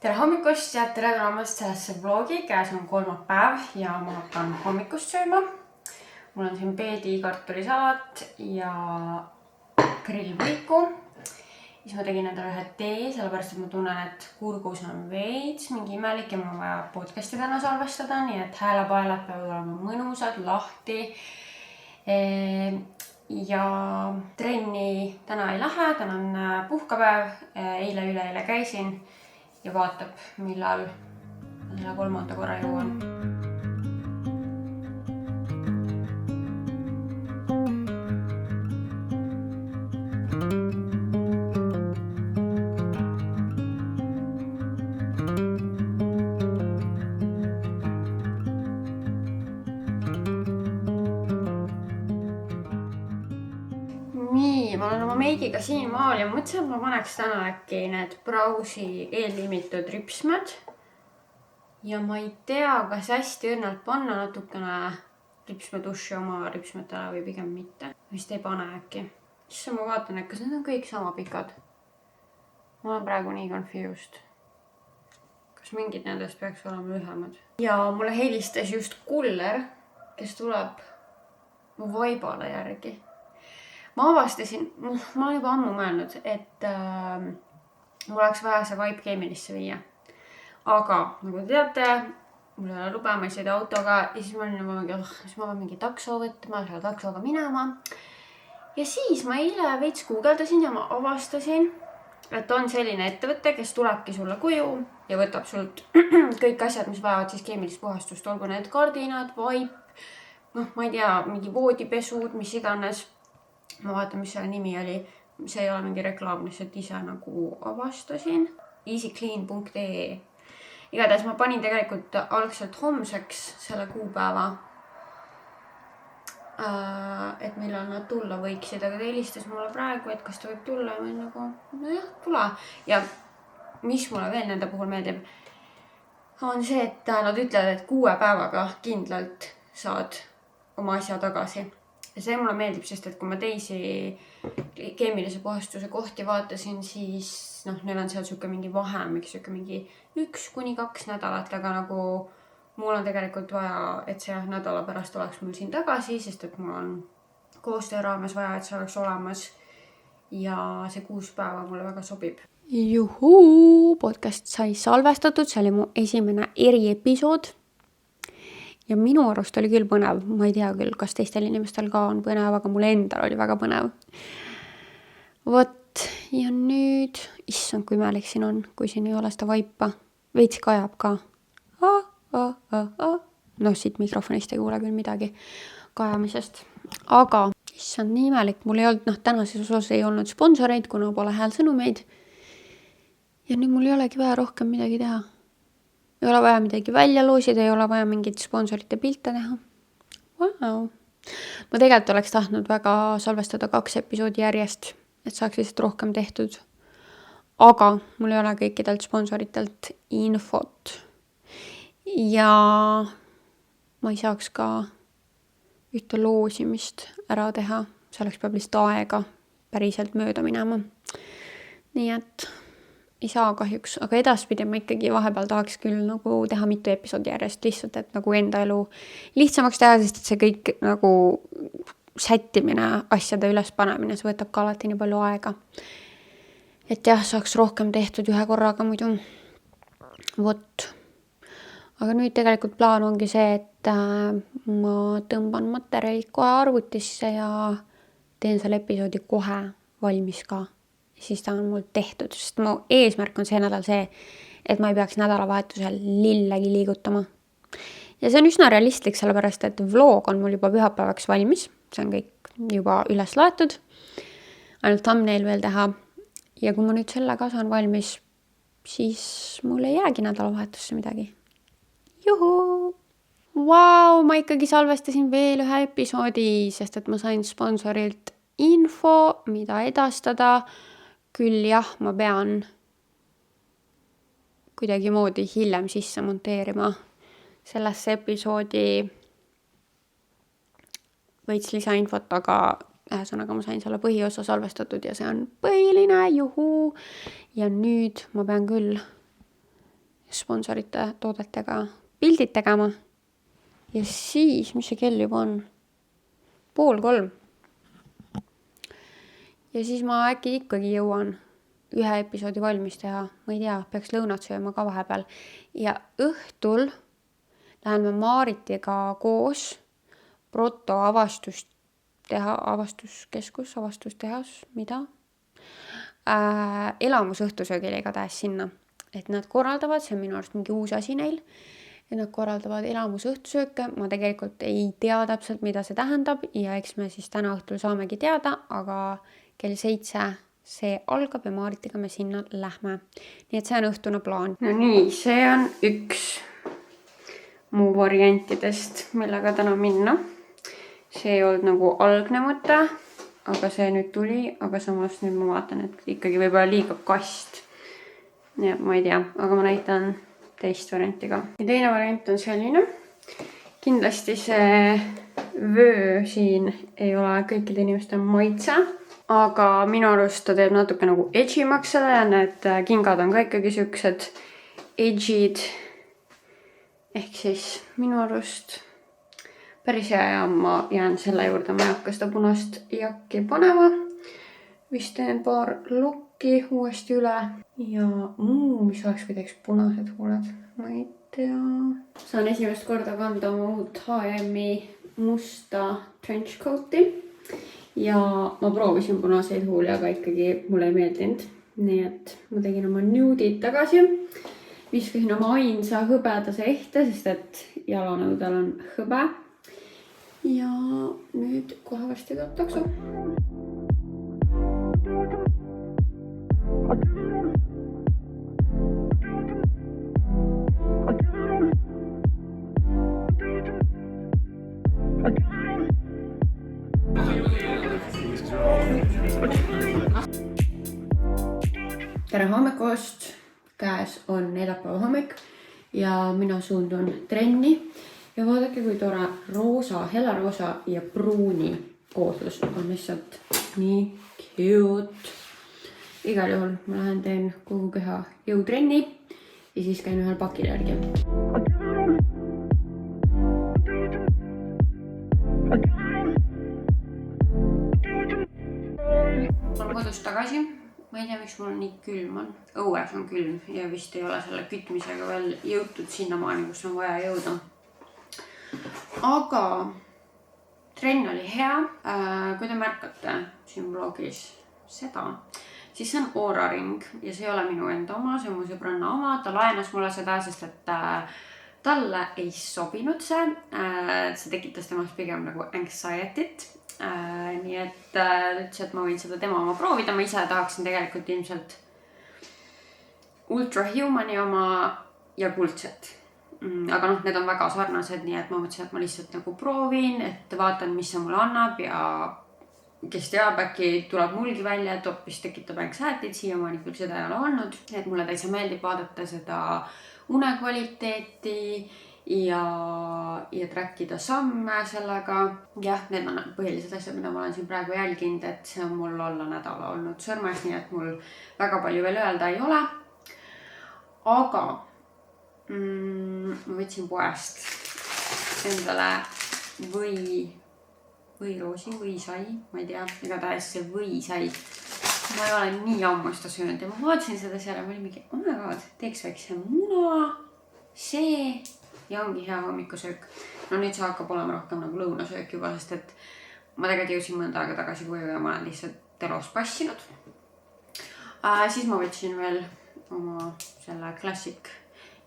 Tere hommikust ja tere tulemast sellesse vlogi. Käes on kolmapäev ja ma hakkan hommikust sööma. Mul on siin peedi kartulisalat ja grillvõiku. Siis ma tegin endale ühe tee, sellepärast et ma tunnen, et kurgus on veits mingi imelik ja mul on vaja podcasti täna salvestada, nii et häälepaelad peavad olema mõnusad, lahti. Ja trenni täna ei lähe, täna on puhkapäev, üleeile käisin ja vaatab, millal selle 3. korra jõuan. Nii, ma olen oma meigiga siin maal ja mõtlesin, et ma paneks täna äkki need Browsi eellimitud ripsmed. Ja ma ei tea, kas hästi õnnelt panna natukene ripsmeduši oma ripsmetele või pigem mitte. Vist ei pane äkki. Issa ma vaatan, et kas need on kõik sama pikad. Ma olen praegu nii confused. Kas mingid nendest peaks olema lühemad? Ja mulle helistas just kuller, kes tuleb mu vaibale järgi. Ma avastasin, ma olen juba ammu mõelnud, et mul oleks vaja see vibe Keemilisse viia. Aga nagu te teate, mul ei ole lube, ma ei sõida autoga ja siis ma olen mingi takso võtma, selle taksoga minema. Ja siis ma eile veits guugeldasin ja ma avastasin, et on selline ettevõte, kes tulebki sulle koju ja võtab sult kõik asjad, mis vajavad siis keemilist puhastust, olgu need kardinad, vaip, ma ei tea, mingi voodipesud, mis iganes. Ma vaatan, mis selle nimi oli. See ei ole mingi reklaam, lihtsalt ise nagu avastasin. easyclean.ee. Igatahes ma panin tegelikult algselt homseks selle kuupäeva, et millal nad tulla võiksid, aga ta helistas mulle praegu, et kas ta võib tulla ja ma olen nagu, nojah, tule. Ja mis mulle veel nende puhul meeldib, on see, et nad ütlevad, et 6 päevaga kindlalt saad oma asja tagasi. Ja see mulle meeldib, sest et kui ma teisi keemilise puhastuse kohti vaatasin, siis neil on seal mingi vahemik, mingi 1-2 nädalat, aga nagu mul on tegelikult vaja, et see nädala pärast oleks mul siin tagasi, sest et mul on koostöö raames vaja, et see oleks olemas ja see 6 päeva mulle väga sobib. Juhuu, podcast sai salvestatud, see oli mu esimene eriepisood. Ja minu arust oli küll põnev. Ma ei tea küll, kas teistel inimestel ka on põnev, aga mul endal oli väga põnev. Vot, ja nüüd, issand, kui imelik siin on, kui siin ei ole seda vaipa. Veits kajab ka. Siit mikrofonist ei kuule küll midagi kajamisest. Aga, issand, nii imelik. Mul ei olnud, tänases osas ei olnud sponsoreid, kuna pole häälsõnumeid. Ja nüüd mul ei olegi vaja rohkem midagi teha. Ei ole vaja midagi välja loosida, ei ole vaja mingit sponsorite pilte teha. Wow. Ma tegelikult oleks tahtnud väga salvestada 2 episoodi järjest, et saaks lihtsalt rohkem tehtud. Aga mul ei ole kõikidelt sponsoritelt infot. Ja ma ei saaks ka ühte loosimist ära teha. Selleks peab lihtsalt aega päriselt mööda minema. Nii et ei saa kahjuks, aga edaspidi ma ikkagi vahepeal tahaks küll nagu teha mitu episoodi järjest lihtsalt, et nagu enda elu lihtsamaks teha, sest et see kõik nagu sättimine, asjade üles panemine, see võtab ka alati nii palju aega. Et jah, saaks rohkem tehtud ühe korraga muidu. Vot. Aga nüüd tegelikult plaan ongi see, et ma tõmban materjalid kohe arvutisse ja teen selle episoodi kohe valmis ka. Siis ta on mul tehtud, sest mu eesmärk on see nädal see, et ma ei peaks nädalavahetusel lillegi liigutama. Ja see on üsna realistlik, sellepärast, et vlog on mul juba pühapäevaks valmis. See on kõik juba üles laetud. Ainult thumbnail veel teha. Ja kui ma nüüd selle ka saan valmis, siis mul ei jäägi nädalavahetusse midagi. Juhu! Vau, ma ikkagi salvestasin veel ühe episoodi, sest et ma sain sponsorilt info, mida edastada. Küll jah, ma pean kuidagi moodi hiljem sisse monteerima sellesse episoodi veits lisainfot, aga ühesõnaga ma sain selle põhiosa salvestatud ja see on põhiline, juhu. Ja nüüd ma pean küll sponsorite toodetega pildid tegema. Ja siis, mis see kell juba on? 2:30. Ja siis ma äkki ikkagi jõuan ühe episoodi valmis teha. Ma ei tea, peaks lõunat sööma ka vahepeal. Ja õhtul lähen me Maaritiga koos Proto avastustehas, mida? Elamusõhtusöögile igatahes sinna. Et nad korraldavad, see on minu arust mingi uus asi neil, et nad korraldavad elamusõhtusööke. Ma tegelikult ei tea täpselt, mida see tähendab ja eks me siis täna õhtul saamegi teada, aga kell 7 see algab ja Maaritiga me sinna lähme. Nii et see on õhtune plaan. No nii, see on üks mu variantidest, millega täna minna. See ei olnud nagu algne mõte, aga see nüüd tuli, aga samas nüüd ma vaatan, et ikkagi võib-olla liiga kast. Ja ma ei tea, aga ma näitan teist varianti ka. Ja teine variant on selline. Kindlasti see vöö siin ei ole kõikide inimeste maitse, aga minu arust ta teeb natuke nagu edgimaks selle ja need kingad on ka ikkagi siuksed edgid. Ehk siis minu arust päris hea ja ma jään selle juurde, ma ei hakka seda punast jakki panema. Vist teen paar lokki uuesti üle ja mis oleks, kui teeks punased huuled, ma ei tea. Saan esimest korda kanda oma uut H&M-i musta trenchcoati ja ma proovisin punaseid huuli, aga ikkagi mulle ei meeldinud. Nii et ma tegin oma nude'id tagasi. Viskasin oma ainsa hõbedase ehte, sest et jalanõudel on hõbe. Ja nüüd kohe vasti tuleb takso. Tere hommikust! Käes on neljapäeva hommik ja mina suundun trenni. Ja vaadake, kui tore roosa, helaroosa ja pruuni kooslus on lihtsalt nii cute. Igal juhul ma lähen teen kogu keha jõutrenni ja siis käin ühel pakil järgi. Olen kodus tagasi. Ma ei tea, miks mul nii külm on. Õues on külm ja vist ei ole selle kütmisega veel jõutud sinnamaani, kus on vaja jõuda. Aga trenn oli hea. Kui te märkate siin vlogis seda, siis see on Oura ring ja see ei ole minu enda oma, see on mu sõbranna oma. Ta laenas mulle seda, sest et talle ei sobinud see. See tekitas temast pigem nagu anxiety't. Nii et ütles, et ma võin seda tema oma proovida. Ma ise tahaksin tegelikult ilmselt Ultrahumani oma ja kuldset. Aga need on väga sarnased, nii et ma mõtlesin, et ma lihtsalt nagu proovin, et vaatan, mis see mulle annab ja kes teab, äkki tuleb mulgi välja, et hoopis tekitab anxiety't, siiamaani küll seda ei ole olnud. Et mulle täitsa meeldib vaadata seda unekvaliteeti ja trackida samme sellega. Jah, need on põhilised asjad, mida ma olen siin praegu jälginud, et see on mul olla nädala olnud sõrmes, nii et mul väga palju veel öelda ei ole. Aga ma võtsin poest endale võiroosi, võisai, ma ei tea, igatahes see võisai. Ma ei ole nii ammu seda söönud ja ma vaatasin seda seal ja ma olin mingi, oh my god, teeks väikse muna, see ja ongi hea hommikusöök. No nüüd see hakkab olema rohkem nagu lõunasöök juba, sest et ma tegelikult jõudsin mõnda aega tagasi koju ja ma olen lihtsalt telos passinud. Siis ma võtsin veel oma selle klassik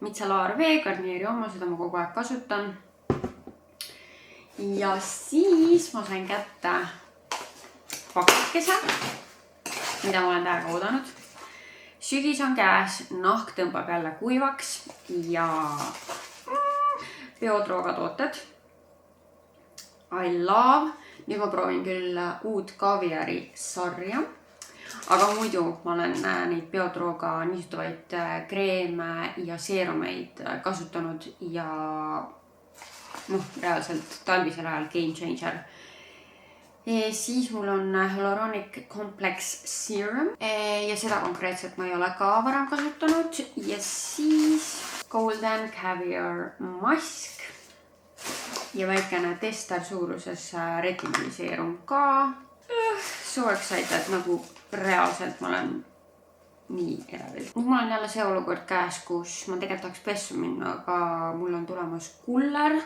Micellar veegarnieri oma, seda ma kogu aeg kasutan. Ja siis ma sain kätte pakikese, mida ma olen täiega oodanud. Sügis on käes, nahk tõmbab jälle kuivaks ja biotroogatooted. I love. Nüüd ma proovin küll uut kaviari sarja. Aga muidu ma olen neid biotrooga niisutavaid kreeme ja seerumeid kasutanud ja reaalselt talvisel ajal game changer. Siis mul on Hyaluronic Complex Serum ja seda konkreetselt ma ei ole ka varem kasutanud. Ja siis Golden Caviar mask ja väikene tester suuruses retinaliseerum ka. So excited, nagu reaalselt ma olen nii elevil. Nüüd mul on jälle see olukord käes, kus ma tegelikult tahaks pessu minna, aga mul on tulemas kuller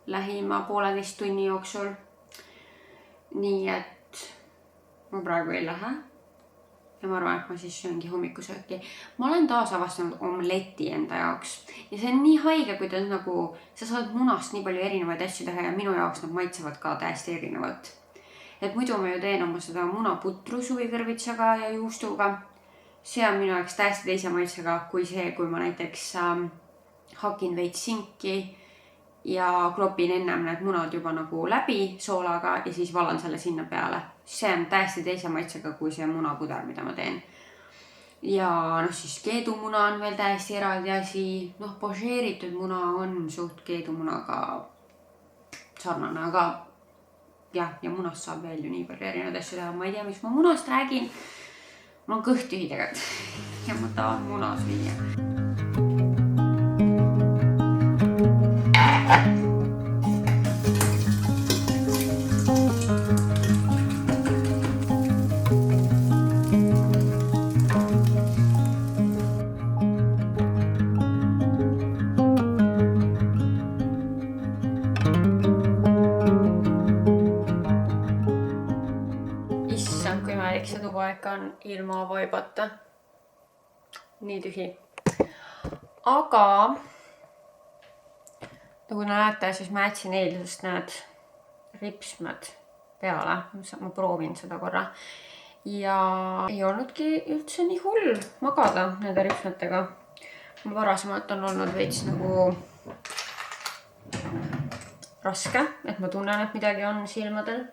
lähima 1,5 tunni jooksul. Nii et ma praegu ei lähe. Ja ma arvan, et ma siis sööngi hommikusööki. Ma olen taas avastanud omleti enda jaoks. Ja see on nii haige, kuidas nagu sa saad munast nii palju erinevaid asju teha ja minu jaoks nad maitsevad ka täiesti erinevat. Et muidu ma ju teen oma seda munaputru suvikõrvitsaga ja juustuga. See on minu jaoks täiesti teise maitsega kui see, kui ma näiteks hakin veits sinki ja klopin ennem need munad juba nagu läbi soolaga ja siis valan selle sinna peale. See on täiesti teise maitsega kui see munapuder, mida ma teen. Ja siis keedumuna on veel täiesti eraldi asi. Požeeritud muna on suht keedumunaga sarnane, aga ja munast saab veel ju nii palju erinevaid asju teha. Ma ei tea, miks ma munast räägin. Mul on kõht tühi tegelikult ja ma tahan muna süüa. See tubaek on ilma vaibata. Nii tühi. Aga nagu näete, siis ma jätsin eilsest need ripsmed peale. Ma proovin seda korra. Ja ei olnudki üldse nii hull magada nende ripsmetega. Mul varasemalt on olnud veits nagu raske, et ma tunnen, et midagi on silmadel.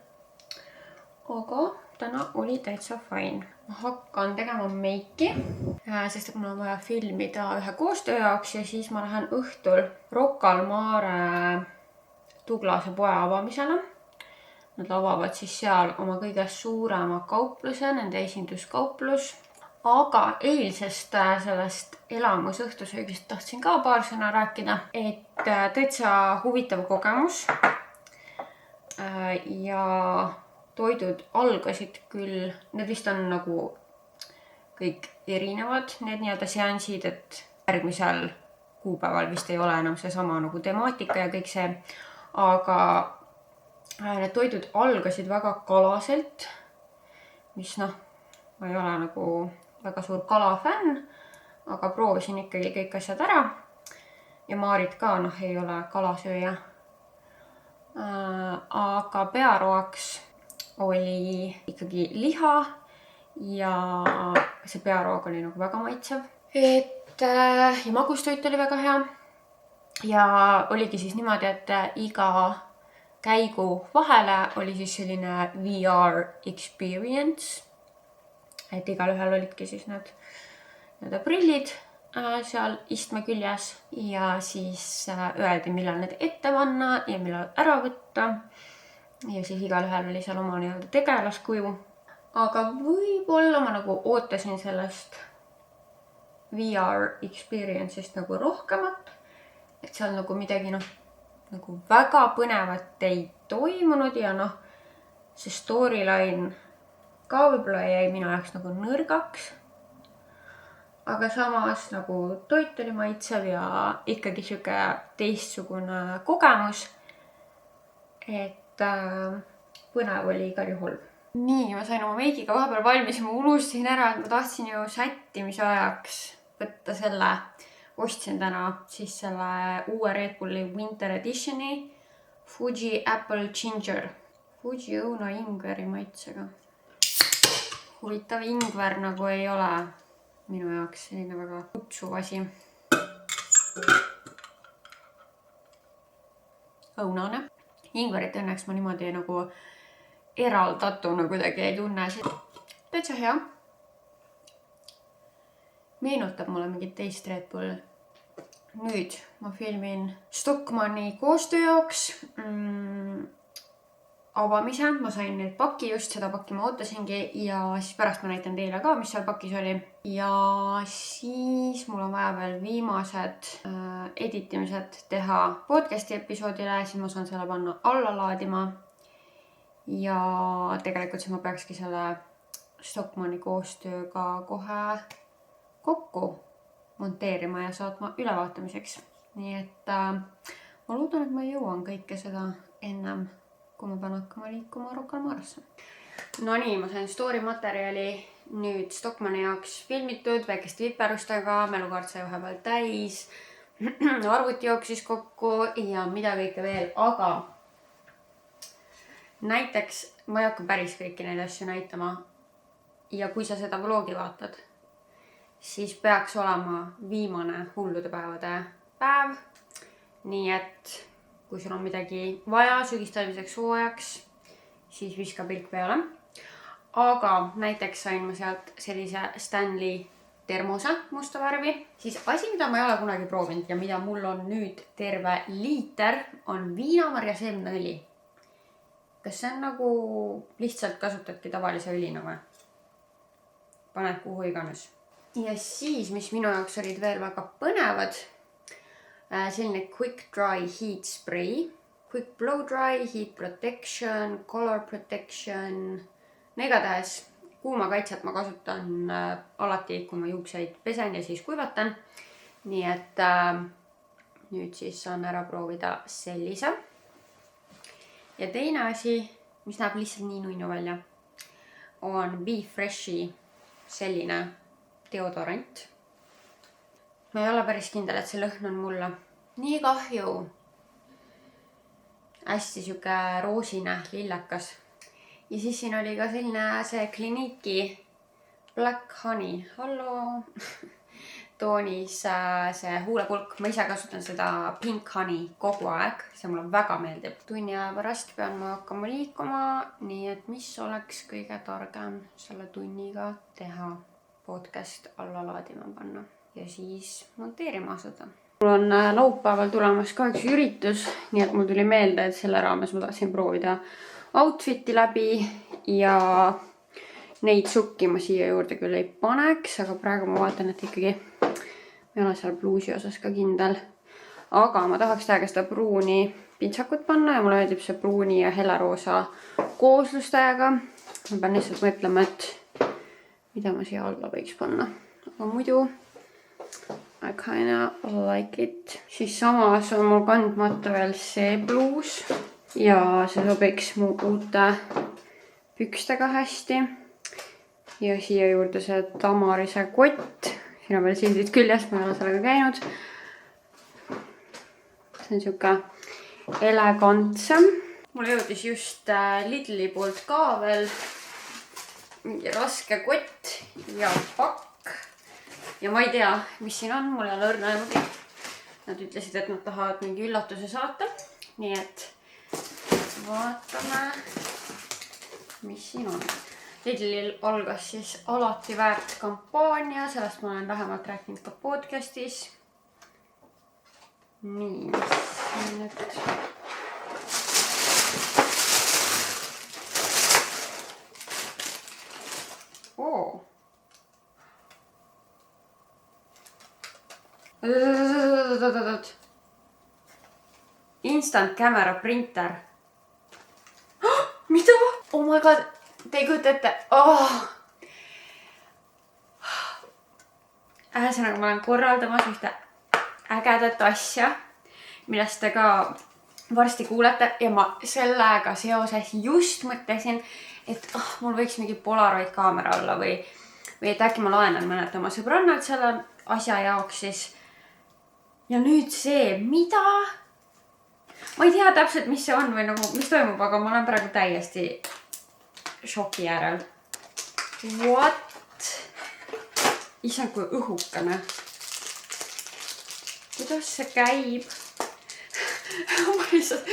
Aga täna oli täitsa fine. Ma hakkan tegema meiki, sest mul on vaja filmida ühe koostöö jaoks ja siis ma lähen õhtul Rocca al Mare Tuglase poe avamisele. Nad avavad siis seal oma kõige suurema kaupluse, nende esinduskauplus. Aga eilsest sellest elamusõhtusöögist tahtsin ka paar sõna rääkida, et täitsa huvitav kogemus ja toidud algasid küll, need vist on nagu kõik erinevad, need nii-öelda seansid, et järgmisel kuupäeval vist ei ole enam see sama nagu temaatika ja kõik see, aga need toidud algasid väga kalaselt, mis ma ei ole nagu väga suur kalafänn, aga proovisin ikkagi kõik asjad ära ja Maarit ka ei ole kalasööja. Aga pearoaks oli ikkagi liha ja see pearoog oli nagu väga maitsev. Ja magustoit oli väga hea. Ja oligi siis niimoodi, et iga käigu vahele oli siis selline VR experience. Et igal ühel olidki siis need prillid seal istme küljes ja siis öeldi, millal need ette panna ja millal ära võtta. Ja siis igal ühel oli seal oma nii-öelda tegelaskuju. Aga võib-olla ma nagu ootasin sellest VR experience'ist nagu rohkemat. Et seal nagu midagi nagu väga põnevat ei toimunud ja see storyline ka võib-olla jäi minu jaoks nagu nõrgaks. Aga samas nagu toit oli maitsev ja ikkagi siuke teistsugune kogemus. Et põnev oli igal juhul. Nii, ma sain oma meigiga vahepeal valmis ja ma unustasin ära, et ma tahtsin ju sättimise ajaks võtta selle. Ostsin täna siis selle uue Red Bulli Winter Editioni Fuji Apple Ginger. Fuji õuna ingveri maitsega. Huvitav, ingver nagu ei ole minu jaoks selline väga kutsuv asi. Õunane. Ingverit õnneks ma niimoodi nagu eraldatuna kuidagi ei tunne. Täitsa hea. Meenutab mulle mingit teist Red Bull. Nüüd ma filmin Stockmanni koostöö jaoks. avamise, ma sain nüüd paki, just seda pakki ma ootasingi ja siis pärast ma näitan teile ka, mis seal pakis oli. Ja siis mul on vaja veel viimased editimised teha podcasti episoodile, siis ma saan selle panna alla laadima. Ja tegelikult siis ma peakski selle Stockmanni koostööga kohe kokku monteerima ja saatma ülevaatamiseks. Nii et ma loodan, et ma jõuan kõike seda ennem, kui ma pean hakkama liikuma Rocca al Marasse. No nii, ma sain story materjali nüüd Stockmanni jaoks filmitud väikeste viperustega, mälukaart sai vahepeal täis, arvuti jooksis kokku ja mida kõike veel, aga näiteks ma ei hakka päris kõiki neid asju näitama ja kui sa seda vlogi vaatad, siis peaks olema viimane hullude päevade päev, nii et kui sul on midagi vaja sügistalmiseks hooajaks, siis viska pilk peale. Aga näiteks sain ma sealt sellise Stanley termose musta värvi. Siis asi, mida ma ei ole kunagi proovinud ja mida mul on nüüd terve liiter, on viinamarja seemneõli. Kas see on nagu lihtsalt kasutadki tavalise õlina või? Paned kuhu iganes. Ja siis, mis minu jaoks olid veel väga põnevad, selline Quick Dry Heat Spray, Quick Blow Dry, Heat Protection, Color Protection. Igatahes kuuma kaitset ma kasutan alati, kui ma juukseid pesen ja siis kuivatan. Nii et nüüd siis saan ära proovida sellise. Ja teine asi, mis näeb lihtsalt nii nunnu välja, on Be Freshi selline deodorant. Ma ei ole päris kindel, et see lõhn on mulle nii kahju. Hästi siuke roosine, lillekas. Ja siis siin oli ka selline see Clinique'i Black Honey toonis see huulepulk. Ma ise kasutan seda Pink Honey kogu aeg. See mulle väga meeldib. Tunni aja pärast pean ma hakkama liikuma, nii et mis oleks kõige targem selle tunniga teha? Podcast alla laadima panna ja siis monteerima asuda. Mul on laupäeval tulemas ka üks üritus, nii et mul tuli meelde, et selle raames ma tahtsin proovida outfiti läbi ja neid sukki ma siia juurde küll ei paneks, aga praegu ma vaatan, et ikkagi ma ei ole seal bluusi osas ka kindel. Aga ma tahaks täiega seda pruuni pintsakut panna ja mulle meeldib see pruuni ja helleroosa kooslus täiega. Ma pean lihtsalt mõtlema, et mida ma siia alla võiks panna. Aga muidu I kinda like it. Siis samas on mul kandmata veel see bluus ja see sobiks mu uute pükstega hästi. Ja siia juurde see Tamarise kott. Siin on veel sildid küljes, ma ei ole sellega käinud. See on siuke elegantsem. Mul jõudis just Lidli poolt ka veel mingi raske kott ja pakk. Ja ma ei tea, mis siin on, mul ei ole õrna aimugi. Nad ütlesid, et nad tahavad mingi üllatuse saata. Nii et vaatame, mis siin on. Lidlil algas siis alati väärt kampaania, sellest ma olen vähemalt rääkinud ka podcastis. Nii, mis nüüd... Instant camera printer. Mida? Oh my god, te ei kujuta ette. Ühesõnaga, ma olen korraldamas ühte ägedat asja, millest te ka varsti kuulete ja ma sellega seoses just mõtlesin, et mul võiks mingi Polaroid kaamera olla või et äkki ma laenan mõned oma sõbrannad selle asja jaoks siis. Ja nüüd see, mida? Ma ei tea täpselt, mis see on või nagu, mis toimub, aga ma olen praegu täiesti šoki järel. What? Issand, kui õhukene. Kuidas see käib? Ma lihtsalt,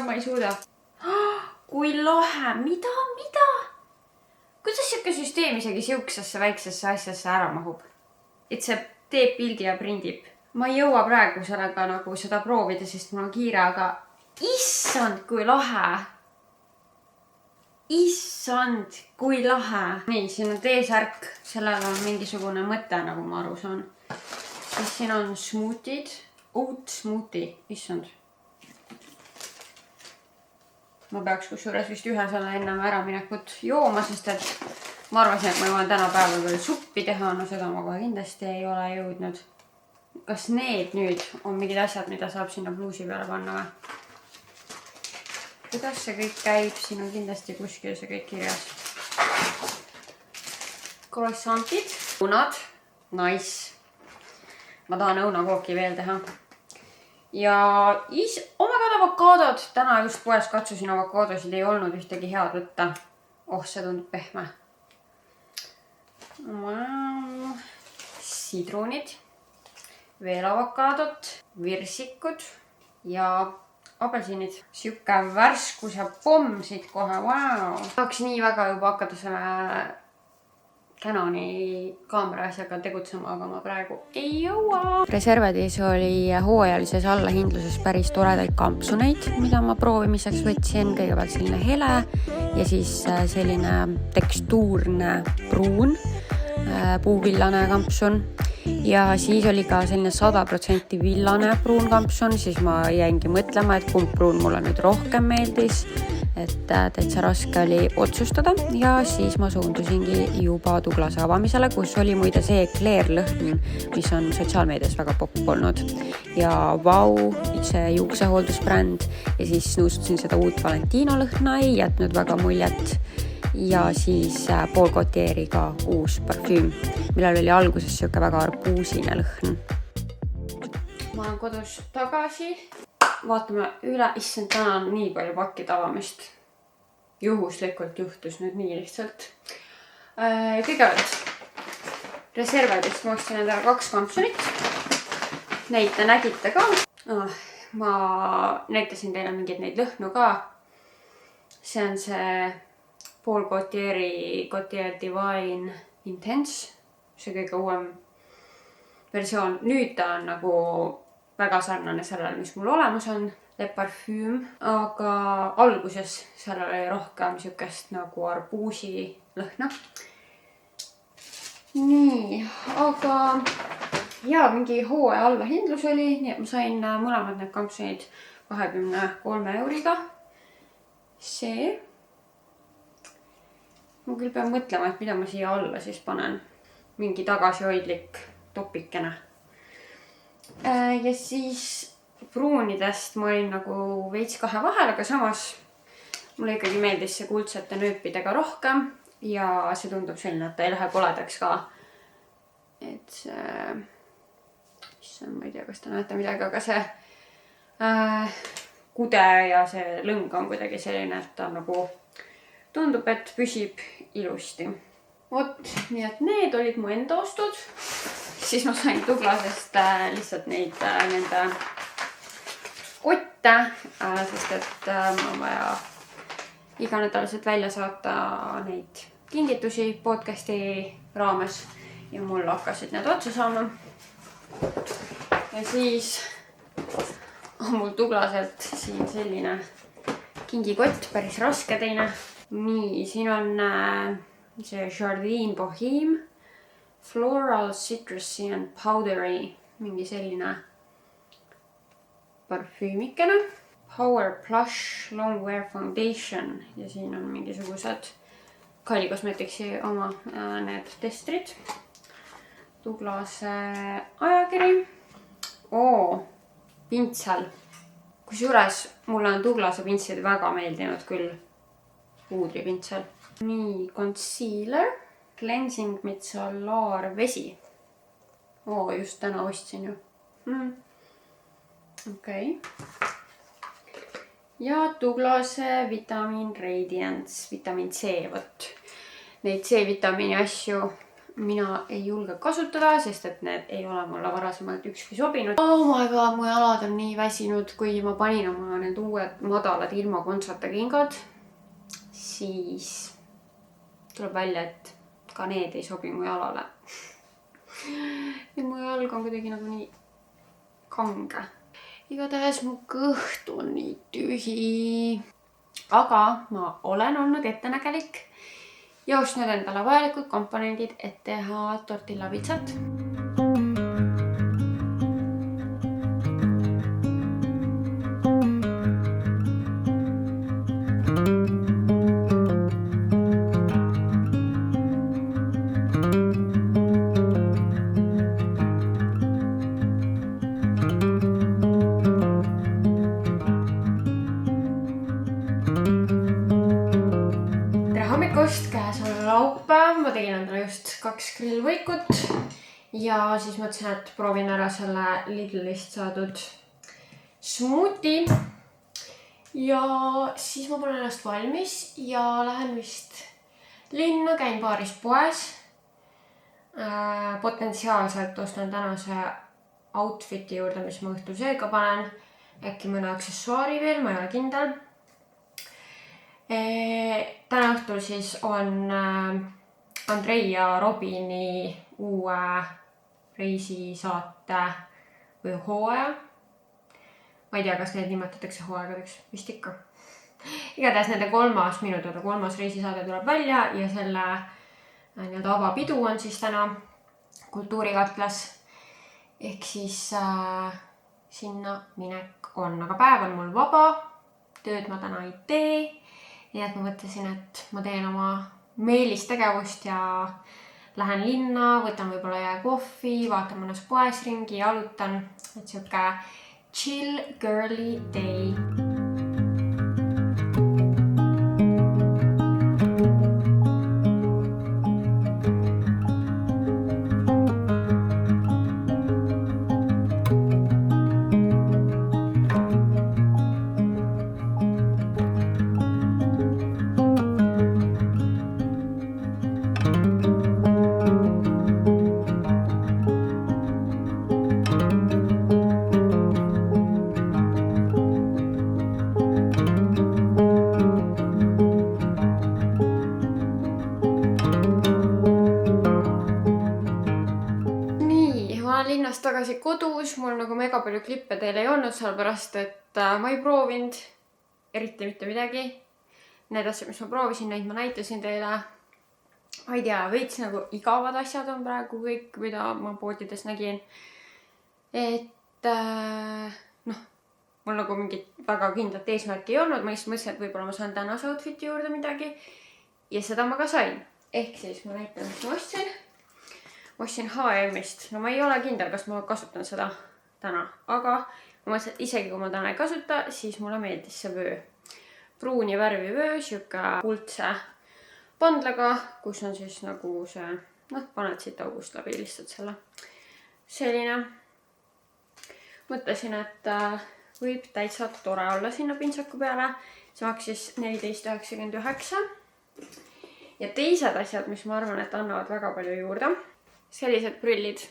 ma ei suuda. Kui lahe, mida? Kuidas siuke süsteem isegi siuksesse väiksesse asjasse ära mahub? Et see teeb pildi ja prindib. Ma ei jõua praegu sellega nagu seda proovida, sest mul on kiire, aga issand, kui lahe. Issand, kui lahe. Nii, siin on T-särk. Sellel on mingisugune mõte, nagu ma aru saan. Siis siin on smootid. Oat smoothie. Issand. Ma peaks kusjuures vist ühe selle ennem ära minekut jooma, sest et ma arvasin, et ma jõuan täna päeval veel suppi teha. No seda ma kohe kindlasti ei ole jõudnud. Kas need nüüd on mingid asjad, mida saab sinna bluusi peale panna või? Kuidas see kõik käib? Siin on kindlasti kuskil see kõik kirjas. Croissantid. Õunad. Nice. Ma tahan õunakooki veel teha. Ja omega avokaadod. Täna just poes katsusin avokaadosid. Ei olnud ühtegi head võtta. Oh, see tundub pehme. Sidrunid. Veel avokaadot. Virsikud. Ja apelsinid. Siuke värskus ja pomm siit kohe. Wow. Tahaks nii väga juba hakata selle Canoni kaamera asjaga tegutsema, aga ma praegu ei jõua. Reservedis oli hooajalises allahindluses päris toredaid kampsuneid, mida ma proovimiseks võtsin. Kõigepealt selline hele ja siis selline tekstuurne pruun puuvillane kampsun. Ja siis oli ka selline 100% villane pruun kampsun, siis ma jäingi mõtlema, et kumb pruun mulle nüüd rohkem meeldis, et täitsa raske oli otsustada ja siis ma suundusingi juba Douglase avamisele, kus oli muide see Eclair lõhn, mis on sotsiaalmeedias väga popp olnud ja vau, see juuksehooldusbränd ja siis nõustusin seda uut Valentino lõhna, ei jätnud väga muljet. Ja siis Paul Gaultieriga uus parfüüm, millel oli alguses siuke väga arbuusine lõhn. Ma olen kodus tagasi. Vaatame üle. Issand, täna on nii palju pakkide avamist. Juhuslikult juhtus nüüd nii lihtsalt. Kõigepealt Reservedist ma ostsin endale 2 kampsunit. Neid te nägite ka. Ma näitasin teile mingeid neid lõhnu ka. See on see Paul Gaultieri Gaultier Divine Intense, see kõige uuem versioon. Nüüd ta on nagu väga sarnane sellele, mis mul olemas on, Le Parfum, aga alguses sellel oli rohkem siukest nagu arbuusi lõhna. Nii, aga ja mingi hooaja allahindlus oli, nii et ma sain mõlemad need kampsunid 23 euriga. See. Ma küll pean mõtlema, et mida ma siia alla siis panen. Mingi tagasihoidlik topikene. Ja siis pruunidest ma olin nagu veits kahe vahel, aga samas mulle ikkagi meeldis see kuldsete nööpidega rohkem ja see tundub selline, et ta ei lähe koledaks ka. Et see, ma ei tea, kas te näete midagi, aga see kude ja see lõng on kuidagi selline, et ta nagu tundub, et püsib ilusti. Vot, nii et need olid mu enda ostud. Siis ma sain Douglasest lihtsalt neid nende kotte, sest et ma on vaja iganädalaselt välja saata neid kingitusi podcasti raames ja mul hakkasid need otsa saama. Ja siis on mul Douglaselt siin selline kingikott, päris raske teine. Nii, siin on see Jardin Bohème, Floral, Citrusy and Powdery, mingi selline parfüümikene. Power Plush Long Wear Foundation ja siin on mingisugused Kylie Cosmeticsi oma need testrid. Douglase ajakiri. Pintsel. Kusjuures mulle on Douglase pintslid väga meeldinud küll. Puudripintsel. Nii, concealer. Cleansing micellar vesi. Just täna ostsin ju. Okei. Ja Douglase Vitamin Radiance, Vitamin C, võt. Neid C-vitamiini asju mina ei julge kasutada, sest et need ei ole mulle varasemalt ükski sobinud. Oh my god, mu jalad on nii väsinud, kui ma panin oma need uued madalad ilma kontsata kingad. Siis tuleb välja, et ka need ei sobi mu jalale. Ja mu jalg on kuidagi nagu nii kange. Igatahes mu kõht on nii tühi. aga ma olen olnud ettenägelik ja ostnud endale vajalikud komponendid, et teha tortillapitsat. Käes on laupäev, ma tegin endale just 2 grillvõikut ja siis mõtlesin, et proovin ära selle Lidlist saadud smuuti. Ja siis ma panen ennast valmis ja lähen vist linna, käin paaris poes. Potentsiaalselt ostan tänase outfiti juurde, mis ma õhtul seega panen. Äkki mõne aksessuaari veel, ma ei ole kindel. Täna õhtul siis on Andrei ja Robini uue reisisaate või hooaja. Ma ei tea, kas need nimetatakse hooaegadeks, vist ikka. Igatahes nende 3. reisisaade tuleb välja ja selle avapidu on siis täna Kultuurikatlas. Ehk siis sinna minek on, aga päev on mul vaba, tööd ma täna ei tee. Nii et ma mõtlesin, et ma teen oma meelistegevust ja lähen linna, võtan võib-olla jääkohvi, vaatan mõnes poes ringi, jalutan. Et siuke chill girly day. Linnast tagasi kodus, mul nagu mega palju klippe teil ei olnud, sellepärast et ma ei proovinud eriti mitte midagi. Need asjad, mis ma proovisin, neid ma näitasin teile. Ma ei tea, veits nagu igavad asjad on praegu kõik, mida ma poodides nägin. Et mul nagu mingit väga kindlat eesmärki ei olnud. Ma lihtsalt mõtlesin, et võib-olla ma saan tänase outfiti juurde midagi. Ja seda ma ka sain. Ehk siis ma näitan, mis ma ostsin. Ma ostsin H&M-ist. No ma ei ole kindel, kas ma kasutan seda täna. Aga ma mõtlesin, et isegi kui ma täna ei kasuta, siis mulle meeldis see vöö. Pruuni värvi vöö, siuke kuldse pandlaga, kus on siis nagu see, paned siit august läbi lihtsalt selle. Selline. Mõtlesin, et võib täitsa tore olla sinna pintsaku peale. See maksis 14,99. Ja teised asjad, mis ma arvan, et annavad väga palju juurde. Sellised prillid.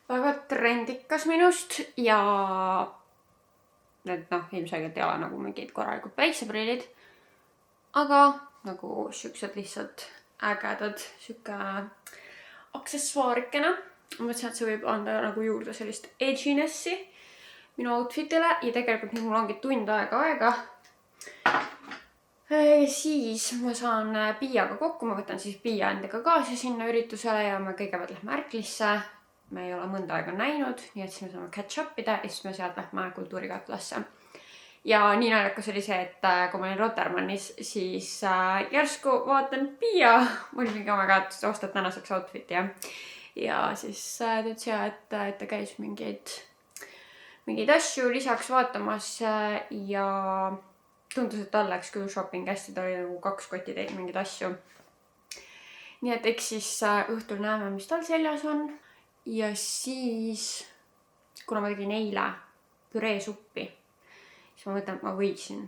Väga trendikas minust ja need ilmselgelt ei ole nagu mingid korralikud päikseprillid. Aga nagu siuksed lihtsalt ägedad, siuke aksessuaarikena. Ma mõtlesin, et see võib anda nagu juurde sellist edginessi minu outfitile ja tegelikult nüüd mul ongi tund aega. Ja siis ma saan Piiaga kokku, ma võtan siis Piia endaga kaasa sinna üritusele ja me kõigepealt lähme Ärklisse. Me ei ole mõnda aega näinud, nii et siis me saame catch up'ida ja siis me sealt lähme Kultuurikatlasse. Ja nii naljakas oli see, et kui ma olin Rotermannis, siis järsku vaatan Piia. Ma olin mingi omega, et ostad tänaseks outfiti ja siis tead see, et ta käis mingeid asju lisaks vaatamas ja tundus, et tal läks küll shopping hästi, ta oli nagu 2 kotti teinud mingeid asju. Nii et eks siis õhtul näeme, mis tal seljas on. Ja siis, kuna ma tegin eile püreesuppi, siis ma mõtlen, et ma võiksin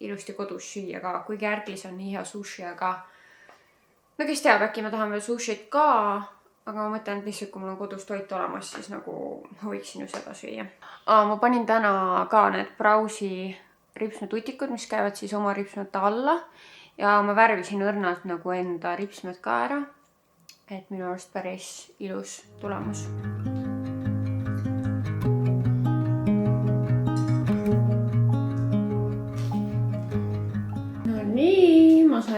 ilusti kodus süüa ka, kuigi Ärklis on nii hea sushi, aga no kes teab, äkki ma tahan veel sushit ka, aga ma mõtlen, et lihtsalt kui mul on kodus toit olemas, siis nagu ma võiksin ju seda süüa. Ma panin täna ka need Brausi ripsmetutikud, mis käivad siis oma ripsmete alla ja ma värvisin õrnalt nagu enda ripsmed ka ära, et minu arust päris ilus tulemus.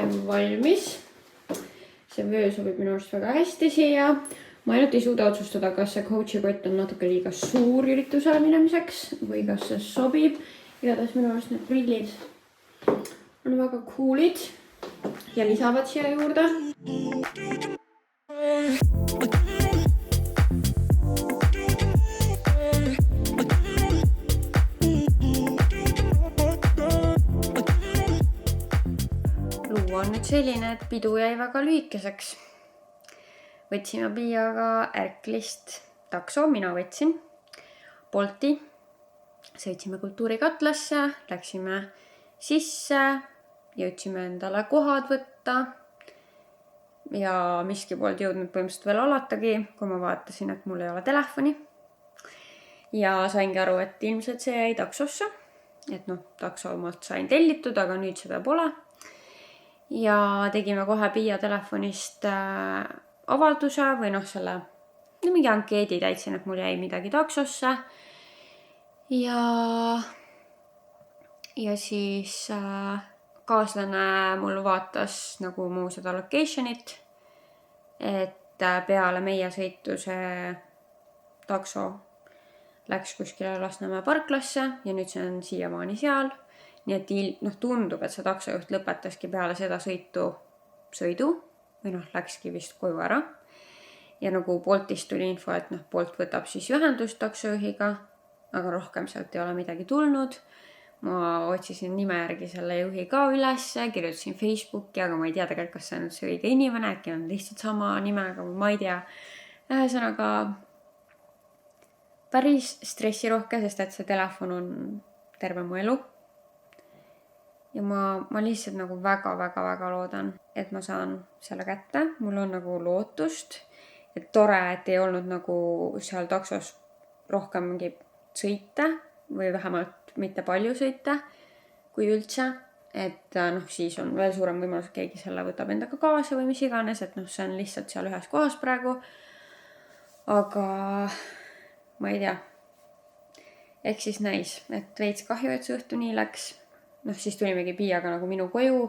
sain valmis. See vöö sobib minu arust väga hästi siia. Ma ainult ei suuda otsustada, kas see coach'i kott on natuke liiga suur üritusele minemiseks või kas see sobib. Igatahes minu arust need prillid on väga coolid ja lisavad siia juurde. Luu on nüüd selline, et pidu jäi väga lühikeseks. Võtsime Piiaga Ärklist takso, mina võtsin Bolti. Sõitsime Kultuurikatlasse, läksime sisse, jõudsime endale kohad võtta ja miski polnud jõudnud põhimõtteliselt veel alatagi, kui ma vaatasin, et mul ei ole telefoni. Ja saingi aru, et ilmselt see jäi taksosse, et takso omalt sain tellitud, aga nüüd seda pole. Ja tegime kohe Piia telefonist avalduse või selle mingi ankeedi täitsin, et mul jäi midagi taksosse. Ja siis kaaslane mul vaatas nagu muu seda locationit, et peale meie sõitu see takso läks kuskile Lasnamäe parklasse ja nüüd see on siiamaani seal. Nii et tundub, et see taksojuht lõpetaski peale seda sõidu või läkski vist koju ära. Ja nagu Boltist tuli info, et Bolt võtab siis ühendust taksojuhiga, aga rohkem sealt ei ole midagi tulnud. Ma otsisin nime järgi selle juhi ka üles, kirjutasin Facebooki, aga ma ei tea tegelikult, kas see on see õige inimene, äkki on lihtsalt sama nimega, ma ei tea. Ühesõnaga päris stressirohke, sest et see telefon on terve mu elu. Ja ma lihtsalt nagu väga loodan, et ma saan selle kätte. Mul on nagu lootust, et tore, et ei olnud nagu seal taksos rohkem mingi sõita või vähemalt mitte palju sõita kui üldse. Et siis on veel suurem võimalus, et keegi selle võtab endaga kaasa või mis iganes, et see on lihtsalt seal ühes kohas praegu. Aga ma ei tea. Ehk siis näis, et veits kahju, et see õhtu nii läks. Siis tulimegi Piiaga nagu minu koju,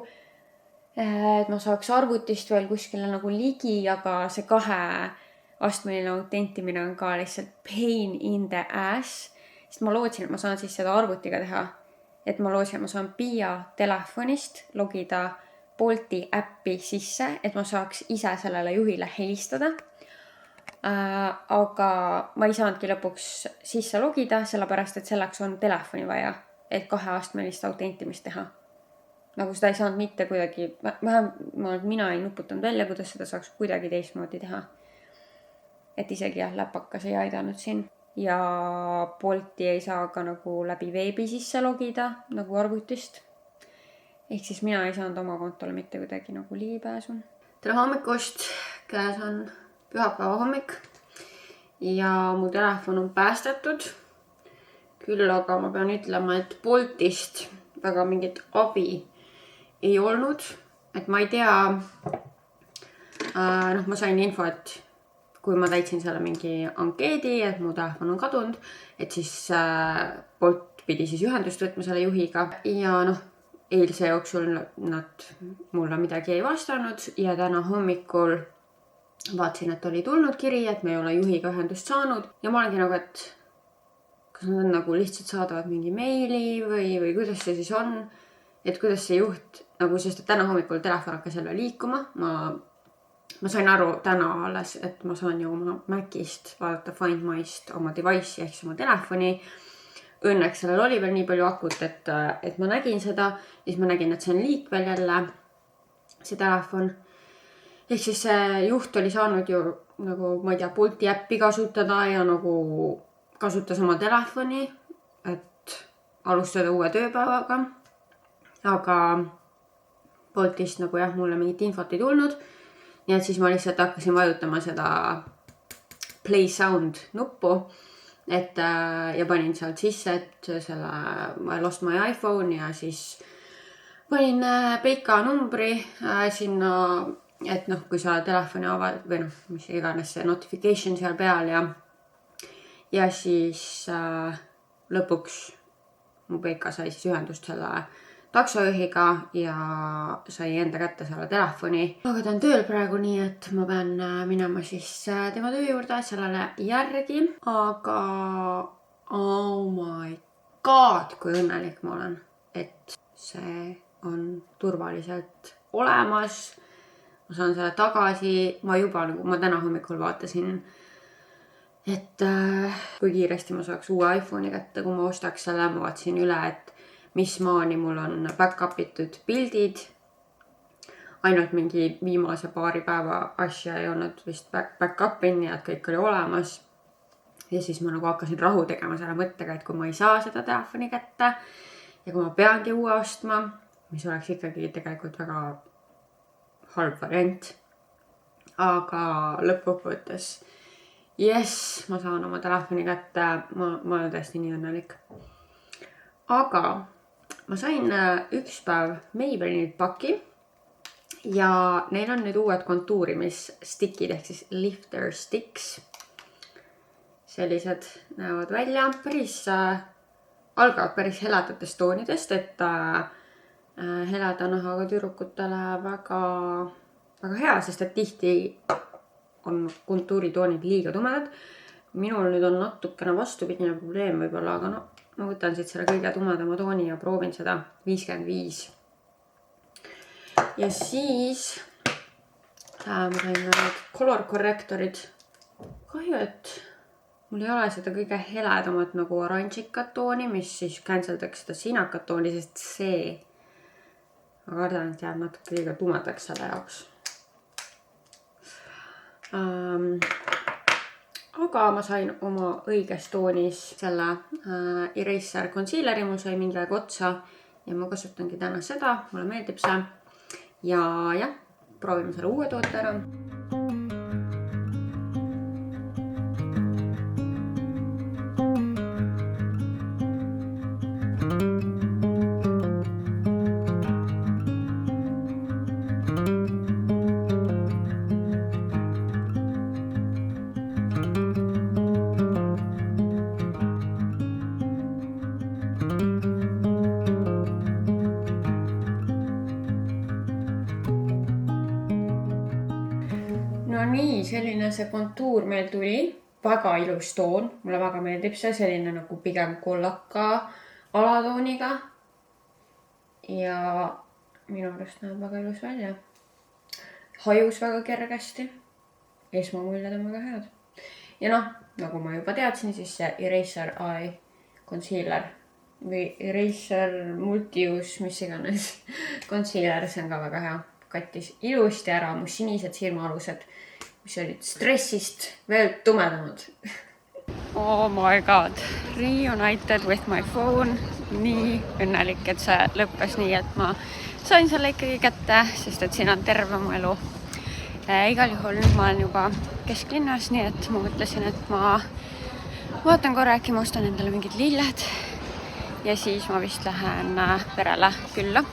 et ma saaks arvutist veel kuskile nagu ligi, aga see 2-astmeline autentimine on ka lihtsalt pain in the ass. Sest ma lootsin, et ma saan siis seda arvutiga teha. Et ma lootsin, et ma saan Piia telefonist logida Bolti äppi sisse, et ma saaks ise sellele juhile helistada. Aga ma ei saanudki lõpuks sisse logida, sellepärast, et selleks on telefoni vaja, et 2-astmelist autentimist teha. Nagu seda ei saanud mitte kuidagi, mina ei nuputanud välja, kuidas seda saaks kuidagi teistmoodi teha. Et isegi läpakas ei aidanud siin. Ja Bolti ei saa ka nagu läbi veebi sisse logida, nagu arvutist. Ehk siis mina ei saanud oma kontole mitte kuidagi nagu ligipääsu. Tere hommikust, käes on pühapäeva hommik ja mu telefon on päästetud. Küll aga ma pean ütlema, et Boltist väga mingit abi ei olnud. Et ma ei tea, ma sain info, et kui ma täitsin selle mingi ankeedi, et mu telefon on kadunud, et siis Bolt pidi siis ühendust võtma selle juhiga. Ja eilse jooksul nad mulle midagi ei vastanud ja täna hommikul vaatasin, et oli tulnud kiri, et me ei ole juhiga ühendust saanud. Ja ma olengi nagu, et kas nad nagu lihtsalt saadavad mingi meili või kuidas see siis on, et kuidas see juht, nagu sest et täna hommikul telefon hakkas jälle liikuma. Ma sain aru täna alles, et ma saan ju oma Macist vaadata Find My'st oma device'i ehk oma telefoni. Õnneks sellel oli veel nii palju akut, et ma nägin seda, siis ma nägin, et see on liikvel jälle, see telefon. Ehk siis see juht oli saanud ju nagu, ma ei tea, Bolti äppi kasutada ja nagu kasutas oma telefoni, et alustada uue tööpäevaga. Aga Boltist nagu mulle mingit infot ei tulnud. Nii et siis ma lihtsalt hakkasin vajutama seda play sound nuppu, ja panin sealt sisse, et selle I lost my iPhone ja siis panin Peika numbri sinna, et kui sa telefoni avad või mis iganes see notification seal peal ja siis lõpuks mu Peika sai siis ühendust selle taksojuhiga ja sai enda kätte selle telefoni. Aga ta on tööl praegu, nii et ma pean minema siis tema töö juurde sellele järgi. Aga oh my god, kui õnnelik ma olen, et see on turvaliselt olemas. Ma saan selle tagasi. Ma juba ma täna hommikul vaatasin, et kui kiiresti ma saaks uue iPhone'i kätte, kui ma ostaks selle. Ma vaatasin üle, et mis maani mul on back-up itud pildid. Ainult mingi viimase paari päeva asja ei olnud vist back-up in, nii et kõik oli olemas. Ja siis ma nagu hakkasin rahu tegema selle mõttega, et kui ma ei saa seda telefoni kätte ja kui ma peangi uue ostma, mis oleks ikkagi tegelikult väga halb variant. Aga lõppkokkuvõttes yes, ma saan oma telefoni kätte. Ma olen tõesti nii õnnelik. Aga ma sain üks päev Maybellinilt paki ja neil on nüüd uued kontuurimisstickid ehk siis lifter sticks. Sellised näevad välja algavad päris heledatest toonidest, et heleda nahaga tüdrukutele väga, väga hea, sest et tihti on kontuuritoonid liiga tumedad. Minul nüüd on natukene vastupidine probleem võib-olla, aga ma võtan siit selle kõige tumedama tooni ja proovin seda 55. Ja siis ma sain need color correctorid. Kahju, et mul ei ole seda kõige heledamat nagu oranžikat tooni, mis siis canceldaks seda sinakat tooni, sest see ma kardan, et jääb natuke liiga tumedaks selle jaoks. Aga ma sain oma õiges toonis selle Eraser Concealeri, mul sai mingi aeg otsa ja ma kasutangi täna seda, mulle meeldib see. Ja jah, proovime selle uue toote ära. No nii, selline see kontuur meil tuli. Väga ilus toon. Mulle väga meeldib see, selline nagu pigem kollaka alatooniga. Ja minu arust näeb väga ilus välja. Hajus väga kergesti. Esmamuljed on väga head. Ja nagu ma juba teadsin, siis see Eraser Eye Concealer või Eraser Multi-Use, mis iganes concealer, see on ka väga hea. Kattis ilusti ära mu sinised silmaalused, mis olid stressist veel tumedamad. Oh my god, reunited with my phone. Nii õnnelik, et see lõppes nii, et ma sain selle ikkagi kätte, sest et siin on terve mu elu. Igal juhul nüüd ma olen juba kesklinnas, nii et ma mõtlesin, et ma vaatan korra, äkki ma ostan endale mingid lilled ja siis ma vist lähen perele külla.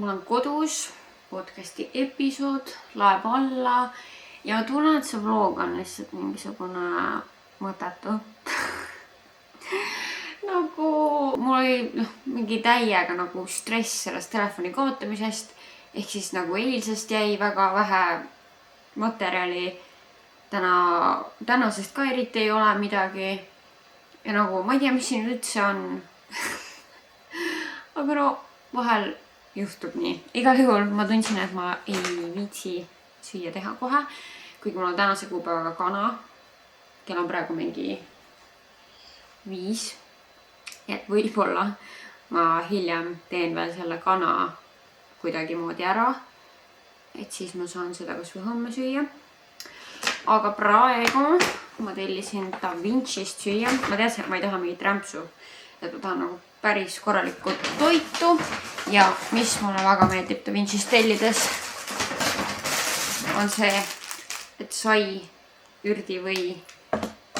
Mul on kodus podcasti episood, laeb alla ja ma tunnen, et see vlog on lihtsalt mingisugune mõttetu. Nagu mul oli mingi täiega nagu stress sellest telefoni kaotamisest, ehk siis nagu eilsest jäi väga vähe materjali. Tänasest ka eriti ei ole midagi. Ja nagu ma ei tea, mis siin üldse on. Aga vahel juhtub nii. Igal juhul ma tundsin, et ma ei viitsi süüa teha kohe, kuigi mul on tänase kuupäevaga kana. Kell on praegu mingi 5. Et võib-olla ma hiljem teen veel selle kana kuidagi moodi ära. Et siis ma saan seda kas või homme süüa. Aga praegu ma tellisin Da Vincist süüa. Ma teadsin, et ma ei taha mingit rämpsu. Et ma tahan nagu päris korralikku toitu. Ja mis mulle väga meeldib Da Vincist tellides on see, et sai, ürdivõi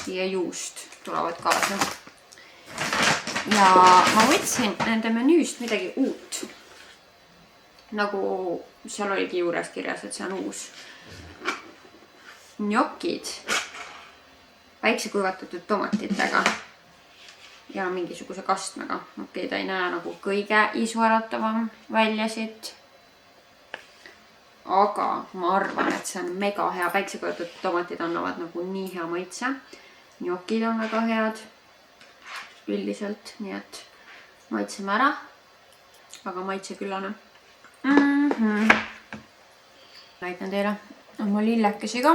ja juust tulevad kaasa. Ja ma võtsin nende menüüst midagi uut. Nagu seal oligi juures kirjas, et see on uus. Njokid väikse kuivatatud tomatitega. ja mingisuguse kastmega. Okei, ta ei näe nagu kõige isuäratavam välja siit. Aga ma arvan, et see on mega hea. Päiksekojatud tomatid annavad nagu nii hea maitse. Njokid on väga head üldiselt, nii et maitseme ära. Aga maitseküllane. Näitan teile oma lillekesi ka.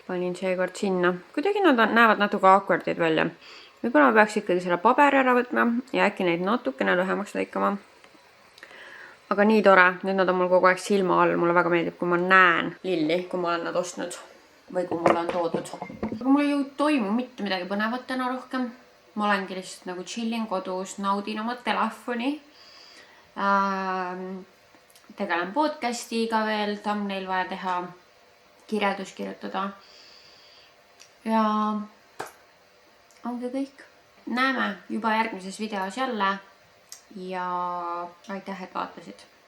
Panin seekord sinna. Kuidagi nad näevad natuke awkwardid välja. Võib-olla ma peaks ikkagi selle paberi ära võtma ja äkki neid natukene lühemaks lõikama. Aga nii tore. Nüüd nad on mul kogu aeg silma all. Mulle väga meeldib, kui ma näen lilli, kui ma olen nad ostnud või kui mulle on toodud. Aga mul ei toimu mitte midagi põnevat täna rohkem. Ma olengi lihtsalt nagu chillin kodus, naudin oma telefoni. Tegelen podcastiga veel, thumbnail vaja teha, kirjeldus kirjutada. Ja ongi kõik. Näeme juba järgmises videos jälle ja aitäh, et vaatasid.